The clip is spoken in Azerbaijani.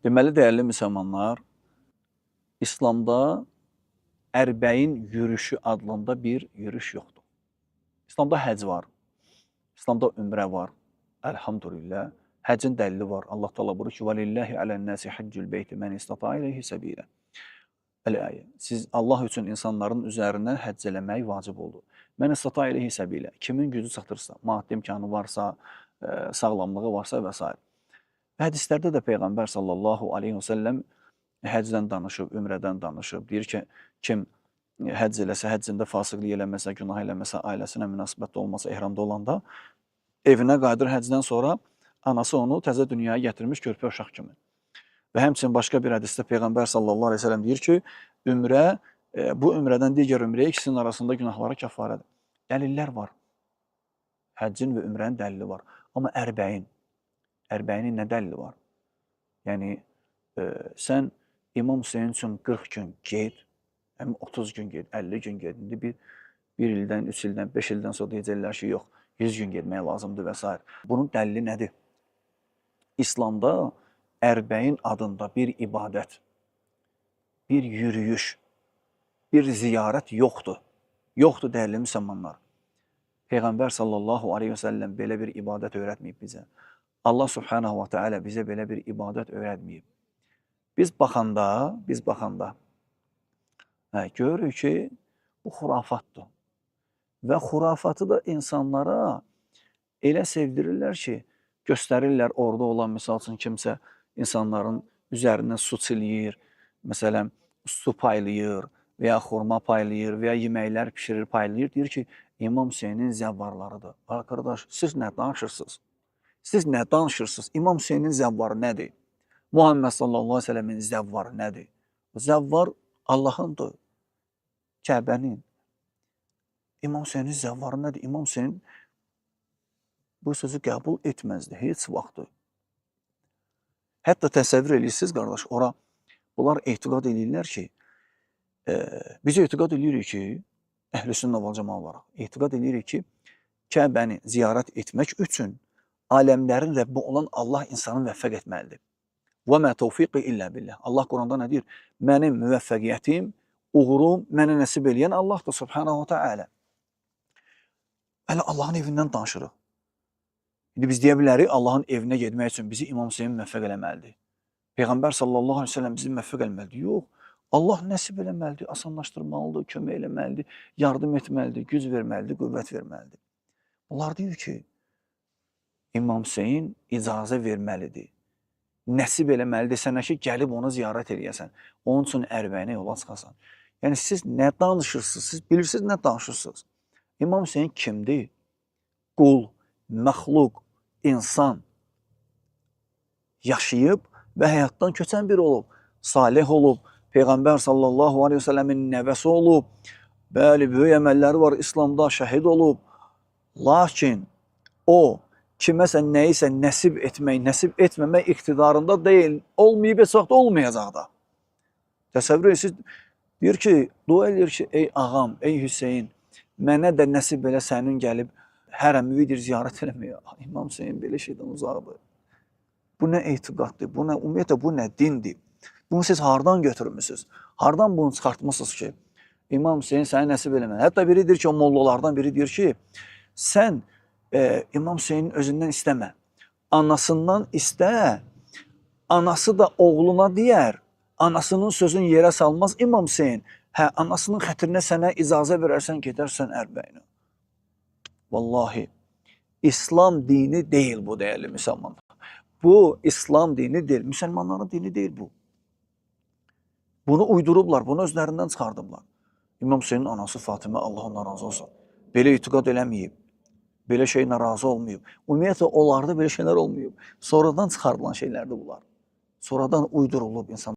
Deməli, dəyərli müsəlmanlar, İslamda ərbəyin yürüşü adında bir yürüş yoxdur. İslamda həc var, İslamda ümrə var, əlhamdülillah. Həccin dəlili var. Allah Teala buyurur ki, وَلِلَّهِ عَلَى النَّاسِ حَجُّ الْبَيْتِ مَنِ اسْتَطَاعَ إِلَيْهِ سَبِيلًا. Əl-Əyə. Siz Allah üçün insanların üzərinə həcc eləmək vacib oldu. Mən istata ilə hesab ilə. Kimin gücü çatırsa, maddi imkanı varsa, sağlamlığı varsa və s. Hədislərdə də Peyğəmbər sallallahu aleyhi və səlləm həcdən danışıb, ümrədən danışıb. Deyir ki, kim həcc eləsə, həccində fasiqlik eləməsə, günah eləməsə, ailəsinə münasibətdə olmasa, ehramda olanda, evinə qayıdır həcdən sonra, anası onu təzə dünyaya gətirmiş körpə uşaq kimi. Və həmçinin başqa bir hədisdə Peyğəmbər sallallahu aleyhi və səlləm deyir ki, ümrə, bu ümrədən digər ümrəyə ikisinin arasında günahlara kəffarədir. Dəlillər var. Həccin və ümrənin dəlili var. Amma ərbəyinin nə dəlili var? Yəni, sən İmam Hüseyin üçün 40 gün ged, 30 gün ged, 50 gün ged. İndi bir ildən, 3 ildən, 5 ildən sonra deyəcəklər ki, yox, 100 gün gedmək lazımdır və s. Bunun dəlili nədir? İslamda ərbəyin adında bir ibadət, bir yürüyüş, bir ziyarət yoxdur. Yoxdur, dəyərli müsəlmanlar. Peyğəmbər sallallahu aleyhi və səlləm belə bir ibadət öyrətməyib bizə. Allah subhanahu wa ta'ala bizə belə bir ibadət öyrətməyib. Biz baxanda görürük ki, bu xurafatdır. Və xurafatı da insanlara elə sevdirirlər ki, göstərirlər orada olan, misal üçün, kimsə insanların üzərindən su çiləyir, məsələn, su paylayır və ya xurma paylayır və ya yeməklər pişirir, paylayır. Deyir ki, İmam Hüseynin zəvvarlarıdır. Arkadaş, siz nə danışırsınız? Siz nə danışırsınız? İmam Hüseynin zəvvarı nədir? Muhammed sallallahu aleyhi ve sellemin zəvvarı nədir? Zəvvar Allahındır, Kəbənin. İmam Hüseynin zəvvarı nədir? İmam Hüseyin bu sözü qəbul etməzdi, heç vaxtı. Hətta təsəvvür edirsiniz, qardaş, ora bunlar etiqad edirlər ki, biz etiqad edirik ki, Əhl-i-Sünnə vəl-Cəmaə olaraq, etiqad edirik ki, Kəbəni ziyarət etmək üçün aləmlərin Rəbbi olan Allah insanı müvəffəq etməlidir. وَمَا تَوْفِقِ إِلَّا بِاللَّهِ. Allah Quranda nə deyir? Mənim müvəffəqiyyətim, uğurum mənə nəsib eləyən Allahdır, subhanahu wa ta'ala. Hələ Allahın evindən danışırıq. İndi biz deyə bilərik, Allahın evinə getmək üçün bizi İmam Hüseyin müvəffəq eləməlidir. Peyğəmbər sallallahu aleyhi ve sellem bizi müvəffəq eləməlidir. Yox, Allah nəsib eləməlidir, asanlaşdırmalıdır, kömək eləməlidir, yardım etməlidir, güc verməlidir, qüvvət verməlidir. Bunlar deyir ki, İmam Hüseyin icazə verməlidir, nəsib eləməlidir sənə ki, gəlib onu ziyarət eləyəsən, onun üçün ərbəyinə yola çıxasan. Yəni, siz nə danışırsınız, siz bilirsiniz nə danışırsınız. İmam Hüseyin kimdir? Qul, məxluq, insan yaşayıb və həyatdan köçən biri olub, salih olub, Peyğəmbər sallallahu aleyhi ve sellemin nəvəsi olub, bəli, böyük əməlləri var, İslamda şəhid olub. Lakin o, kiməsə nəyisə nəsib etmək, nəsib etməmək iqtidarında deyil, olmayıb, heç vaxt olmayacaq da. Təsəvvür edirsiniz, deyir ki, dua edir ki, ey ağam, ey Hüseyin, mənə də nəsib elə sənin gəlib, hərəmividir ziyarət eləməyə. İmam Hüseyin belə şeydən uzaqdır. Bu nə etiqaddır, bu nə, ümumiyyətlə, bu nə dindir? Bunu siz hardan götürmüsünüz? Hardan bunu çıxartmışsınız ki, İmam Hüseyin səni nəsib eləməyə? Hətta biri deyir ki, o mollalardan biri deyir ki, sən İmam Hüseynin özündən istəmə. Anasından istə, anası da oğluna deyər, anasının sözünü yerə salmaz İmam Hüseyin. Hə, anasının xətrinə sənə icazə verərsən, gedərsən ərbəyinə. Vallahi, İslam dini deyil bu, dəyərli müsəlmanlar. Bu, İslam dini deyil, müsəlmanların dini deyil bu. Bunu uydurublar, bunu özlərindən çıxardıblar. İmam Hüseynin anası Fatimə, Allah ondan razı olsun, belə etiqad eləməyib, belə şeylə razı olmayıb. Ümumiyyətlə, onlarda belə şeylər olmayıb. Sonradan çıxardılan şeylərdir bunlar. Sonradan uydurulub insan.